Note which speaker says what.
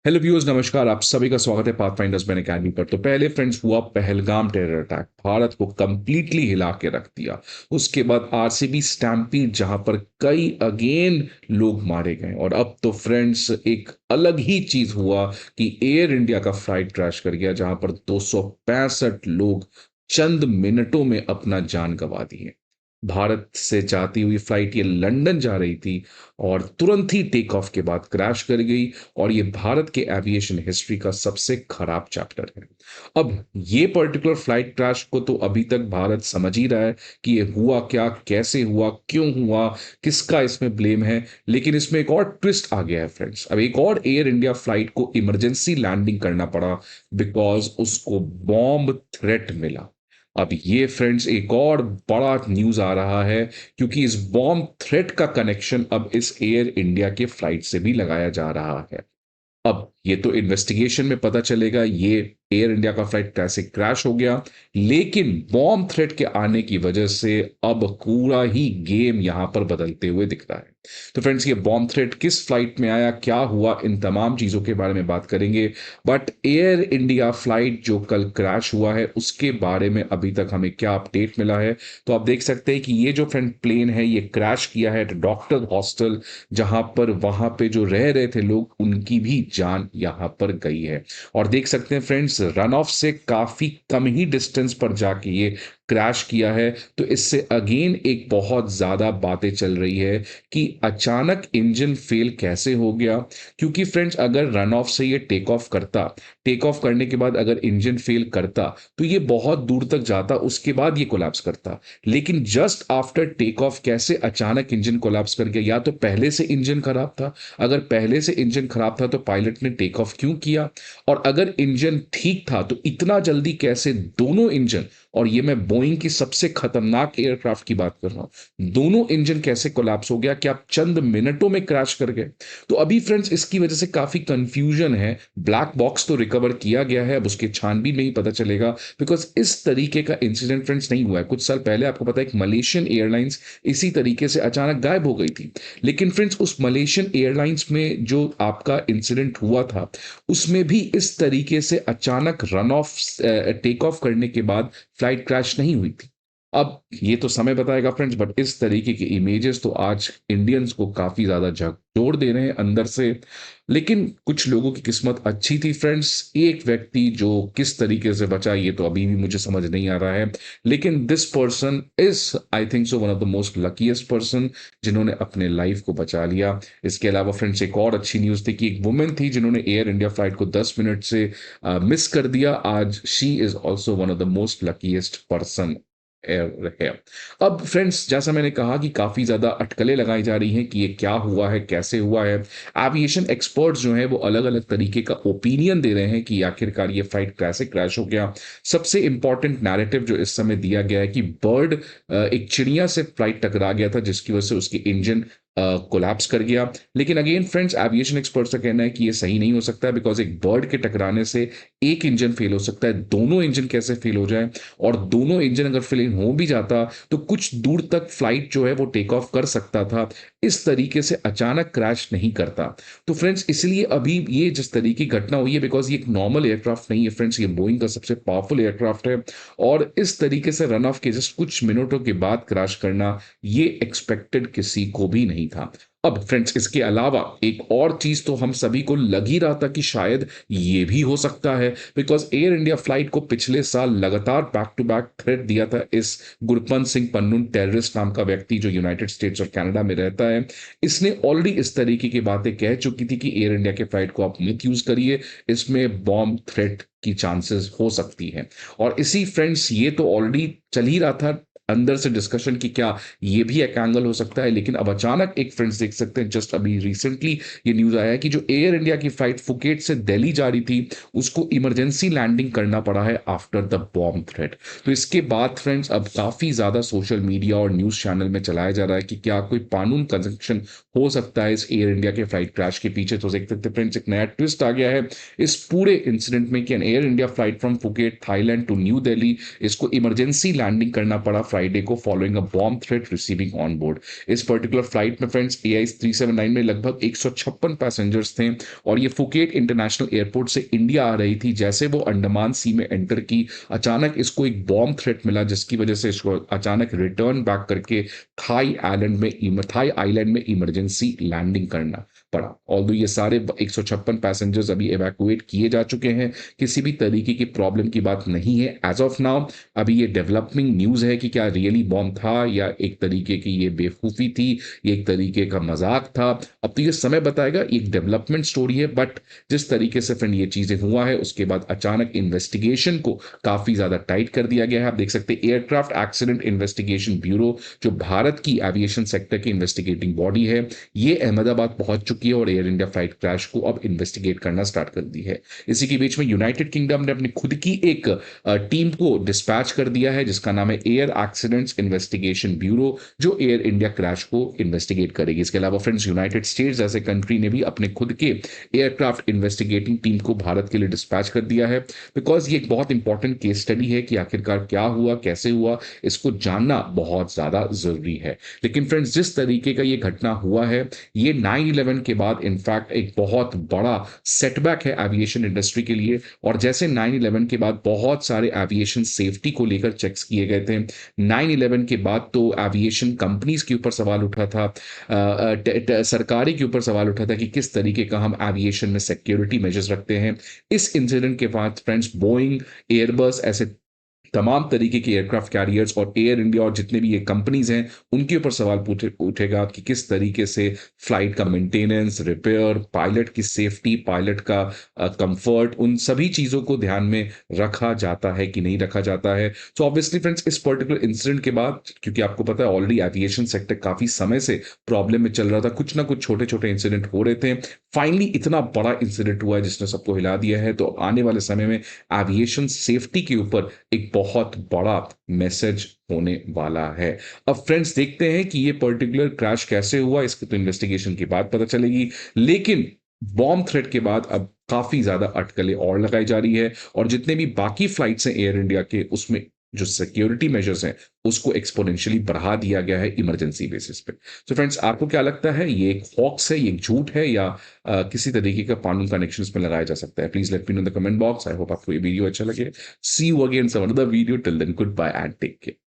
Speaker 1: Hello viewers, नमस्कार। आप सभी का स्वागत है पाथफाइंडर्स मैन अकेडमी पर। तो पहले फ्रेंड्स हुआ पहलगाम टेरर अटैक, भारत को कंप्लीटली हिला के रख दिया। उसके बाद आरसीबी स्टैम्पीड, जहां पर कई अगेन लोग मारे गए। और अब तो फ्रेंड्स एक अलग ही चीज हुआ कि एयर इंडिया का फ्लाइट क्रैश कर गया, जहां पर 265 लोग चंद मिनटों में अपना जान गंवा दिए। भारत से जाती हुई फ्लाइट ये लंदन जा रही थी और तुरंत ही टेक ऑफ के बाद क्रैश कर गई। और ये भारत के एविएशन हिस्ट्री का सबसे खराब चैप्टर है। अब ये पर्टिकुलर फ्लाइट क्रैश को तो अभी तक भारत समझ ही रहा है कि ये हुआ क्या, कैसे हुआ, क्यों हुआ, किसका इसमें ब्लेम है। लेकिन इसमें एक और ट्विस्ट आ गया है फ्रेंड्स। अब एक और एयर इंडिया फ्लाइट को इमरजेंसी लैंडिंग करना पड़ा बिकॉज उसको बॉम्ब थ्रेट मिला। अब ये फ्रेंड्स एक और बड़ा न्यूज आ रहा है, क्योंकि इस बॉम्ब थ्रेट का कनेक्शन अब इस एयर इंडिया के फ्लाइट से भी लगाया जा रहा है। अब ये तो इन्वेस्टिगेशन में पता चलेगा ये एयर इंडिया का फ्लाइट कैसे क्रैश हो गया। लेकिन बॉम्ब थ्रेट के आने की वजह से अब पूरा ही गेम यहां पर बदलते हुए दिख रहा है। तो फ्रेंड्स, ये बॉम्ब थ्रेट किस फ्लाइट में आया, क्या हुआ, इन तमाम चीजों के बारे में बात करेंगे। बट एयर इंडिया फ्लाइट जो कल क्रैश हुआ है उसके बारे में अभी तक हमें क्या अपडेट मिला है। तो आप देख सकते हैं कि ये जो फ्रेंड प्लेन है ये क्रैश किया है डॉक्टर हॉस्टल, जहां पर वहां पे जो रह रहे थे लोग उनकी भी जान यहां पर गई है। और देख सकते हैं फ्रेंड्स, रन ऑफ से काफी कम ही डिस्टेंस पर जाके ये क्रैश किया है। तो इससे अगेन एक बहुत ज्यादा बातें चल रही है कि अचानक इंजन फेल कैसे हो गया। क्योंकि फ्रेंड्स, अगर रन ऑफ से ये टेक ऑफ करता, टेक ऑफ करने के बाद अगर इंजन फेल करता तो ये बहुत दूर तक जाता, उसके बाद ये कोलैप्स करता। लेकिन जस्ट आफ्टर टेक ऑफ कैसे अचानक इंजन कोलैप्स कर गया? या तो पहले से इंजन खराब था? अगर पहले से इंजन खराब था तो पायलट ने टेक ऑफ क्यों किया? और अगर इंजन ठीक था तो इतना जल्दी कैसे दोनों इंजन, और ये मैं बोइंग की सबसे खतरनाक एयरक्राफ्ट की बात कर रहा हूं, दोनों इंजन कैसे कोलैप्स हो गया? क्या आप चंद मिनटों में क्रैश कर गए? तो अभी फ्रेंड्स इसकी वजह से काफी कंफ्यूजन है। ब्लैक बॉक्स तो रिकवर किया गया है, अब उसके छानबीन में ही पता चलेगा। बिकॉज इस तरीके का इंसिडेंट फ्रेंड्स नहीं हुआ है। कुछ साल पहले आपको पता है एक मलेशियन एयरलाइंस इसी तरीके से अचानक गायब हो गई थी। लेकिन फ्रेंड्स उस मलेशियन एयरलाइंस में जो आपका इंसिडेंट हुआ था उसमें भी इस तरीके से अचानक रन ऑफ टेक ऑफ करने के बाद फ्लाइट क्रैश नहीं हुई थी। अब ये तो समय बताएगा फ्रेंड्स, बट इस तरीके के इमेजेस तो आज इंडियंस को काफी ज्यादा झकझोर दे रहे हैं अंदर से। लेकिन कुछ लोगों की किस्मत अच्छी थी फ्रेंड्स। एक व्यक्ति जो किस तरीके से बचा ये तो अभी भी मुझे समझ नहीं आ रहा है। लेकिन this person is, I think so, one of the most luckiest person जिन्होंने अपने लाइफ को बचा लिया। इसके अलावा फ्रेंड्स एक और अच्छी न्यूज थी कि एक वुमेन थी जिन्होंने एयर इंडिया फ्लाइट को 10 मिनट से मिस कर दिया। आज she is also one of the most luckiest person है। अब फ्रेंड्स जैसा मैंने कहा कि काफी ज्यादा अटकलें लगाई जा रही हैं कि ये क्या हुआ है, कैसे हुआ है। एविएशन एक्सपर्ट्स जो हैं वो अलग अलग तरीके का ओपिनियन दे रहे हैं कि आखिरकार ये फ्लाइट कैसे क्रैश हो गया। सबसे इंपॉर्टेंट नैरेटिव जो इस समय दिया गया है कि बर्ड, एक चिड़िया से फ्लाइट टकरा गया था जिसकी वजह से उसकी इंजन कोलैप्स कर गया। लेकिन अगेन फ्रेंड्स एविएशन एक्सपर्ट्स का कहना है कि ये सही नहीं हो सकता है, बिकॉज एक बर्ड के टकराने से एक इंजन फेल हो सकता है, दोनों इंजन कैसे फेल हो जाए? और दोनों इंजन अगर फेल हो भी जाता तो कुछ दूर तक फ्लाइट जो है वो टेक ऑफ कर सकता था, इस तरीके से अचानक क्रैश नहीं करता। तो फ्रेंड्स इसलिए अभी ये जिस तरीके की घटना हुई है, बिकॉज ये एक नॉर्मल एयरक्राफ्ट नहीं है फ्रेंड्स, ये बोइंग का सबसे पावरफुल एयरक्राफ्ट है। और इस तरीके से रन ऑफ के जस्ट कुछ मिनटों के बाद क्रैश करना ये एक्सपेक्टेड किसी को भी नहीं था। अब फ्रेंड्स इसके अलावा एक और चीज तो हम सभी को लग ही रहा था कि शायद ये भी हो सकता है, बिकॉज एयर इंडिया फ्लाइट को पिछले साल लगातार बैक टू बैक थ्रेट दिया था इस गुरपंत सिंह पन्नून टेररिस्ट नाम का व्यक्ति जो यूनाइटेड स्टेट्स और कनाडा में रहता है। इसने ऑलरेडी इस तरीके की बातें कह चुकी थी कि एयर इंडिया के फ्लाइट को आप मत यूज करिए, इसमें बॉम्ब थ्रेट की चांसेस हो सकती है। और इसी फ्रेंड्स ये तो ऑलरेडी चल ही रहा था अंदर से डिस्कशन की क्या ये भी एक एंगल हो सकता है। लेकिन अब अचानक एक फ्रेंड्स देख सकते हैं, जस्ट अभी रिसेंटली ये न्यूज आया है कि जो एयर इंडिया की फ्लाइट फुकेट से दिल्ली जा रही थी उसको इमरजेंसी लैंडिंग करना पड़ा है आफ्टर द बॉम्ब थ्रेट। तो इसके बाद फ्रेंड्स अब काफी ज्यादा सोशल मीडिया और न्यूज चैनल में चलाया जा रहा है कि क्या कोई कानून कंजक्शन हो सकता है इस एयर इंडिया के फ्लाइट क्रैश के पीछे। तो देख सकते फ्रेंड्स एक नया ट्विस्ट आ गया है इस पूरे इंसिडेंट में कि an Air India flight from Phuket Thailand to New Delhi, इसको इमरजेंसी लैंडिंग करना पड़ा फ्राइडे को following a bomb threat receiving on board. इस पर्टिकुलर फ्लाइट में फ्रेंड्स AI 379 में लगभग 156 पैसेंजर्स थे और ये फुकेट इंटरनेशनल एयरपोर्ट से इंडिया आ रही थी। जैसे वो अंडमान सी में एंटर की, अचानक इसको एक बॉम्ब थ्रेट मिला, जिसकी वजह से इसको अचानक रिटर्न बैक करके थाई आइलैंड में इमरजेंसी लैंडिंग करना पड़ा। ऑल्दो ये सारे 156 पैसेंजर्स अभी एवैक्यूएट किए जा चुके हैं, किसी भी तरीके की प्रॉब्लम की बात नहीं है एज ऑफ नाउ। अभी ये डेवलपिंग न्यूज़ है कि क्या रियली बॉम्ब था या एक तरीके की ये बेवकूफ़ी थी, ये एक तरीके का मजाक था। अब तो ये समय बताएगा, एक डेवलपमेंट स्टोरी है, बट जिस तरीके से फ्रेंड ये चीज़ें हुआ है उसके बाद अचानक इन्वेस्टिगेशन को काफ़ी ज़्यादा टाइट कर दिया गया है। आप देख सकते हैं एयरक्राफ्ट एक्सीडेंट इन्वेस्टिगेशन ब्यूरो, जो भारत की एविएशन सेक्टर की इन्वेस्टिगेटिंग बॉडी है, ये अहमदाबाद पहुंच चुकी है और एयर इंडिया फ्लाइट क्रैश को अब इन्वेस्टिगेट करना स्टार्ट कर दी है। इसी के बीच में यूनाइटेड किंगडम ने अपनी खुद की एक टीम को डिस्पैच कर दिया है, जिसका नाम है एयर एक्सीडेंट्स इन्वेस्टिगेशन ब्यूरो, जो एयर इंडिया क्रैश को इन्वेस्टिगेट करेगी। इसके अलावा फ्रेंड्स यूनाइटेड स्टेट्स जैसे कंट्री ने भी अपने खुद के एयरक्राफ्ट इन्वेस्टिगेटिंग टीम को भारत के लिए डिस्पैच कर दिया है, बिकॉज ये एक बहुत इंपॉर्टेंट केस स्टडी है कि आखिरकार क्या हुआ, कैसे हुआ, इसको जानना बहुत ज्यादा जरूरी है। लेकिन फ्रेंड्स जिस तरीके का ये घटना हुआ है, ये 9/11 के बाद इनफैक्ट एक बहुत बड़ा सेटबैक है एविएशन इंडस्ट्री के लिए। और जैसे 9/11 के बाद बहुत सारे एविएशन सेफ्टी को लेकर चेक्स किए गए थे, 9/11 के बाद तो एविएशन कंपनीज के ऊपर सवाल उठा था, सरकारी के ऊपर सवाल उठा था कि किस तरीके का हम एविएशन में सिक्योरिटी मेजर्स रखते हैं। इस इंसिडेंट के बाद फ्रेंड्स बोइंग, एयरबस, ऐसे तमाम तरीके के एयरक्राफ्ट कैरियर्स और एयर इंडिया और जितने भी ये कंपनीज हैं, उनके ऊपर सवाल उठेगा कि किस तरीके से फ्लाइट का मेंटेनेंस, रिपेयर, पायलट की सेफ्टी, पायलट का कंफर्ट, उन सभी चीज़ों को ध्यान में रखा जाता है कि नहीं रखा जाता है। सो ऑब्वियसली फ्रेंड्स इस पर्टिकुलर इंसिडेंट के बाद, क्योंकि आपको पता है ऑलरेडी एविएशन सेक्टर काफ़ी समय से प्रॉब्लम में चल रहा था, कुछ ना कुछ छोटे छोटे इंसिडेंट हो रहे थे, फाइनली इतना बड़ा इंसिडेंट हुआ है जिसने सबको हिला दिया है। तो आने वाले समय में एविएशन सेफ्टी के ऊपर एक बहुत बड़ा मैसेज होने वाला है। अब फ्रेंड्स देखते हैं कि ये पर्टिकुलर क्रैश कैसे हुआ, इसकी तो इन्वेस्टिगेशन के बाद पता चलेगी। लेकिन बॉम्ब थ्रेट के बाद अब काफी ज्यादा अटकलें और लगाई जा रही है, और जितने भी बाकी फ्लाइट्स हैं एयर इंडिया के, उसमें जो सिक्योरिटी मेजर्स हैं उसको एक्सपोनेंशियली बढ़ा दिया गया है इमरजेंसी बेसिस पे। तो फ्रेंड्स आपको क्या लगता है, ये एक हॉक्स है, ये एक झूठ है, या किसी तरीके का कानून कनेक्शन इसमें लगाया जा सकता है? Please let me know in the comment box. I hope आपको ये वीडियो अच्छा लगे। See you again some another video, till then goodbye and take care.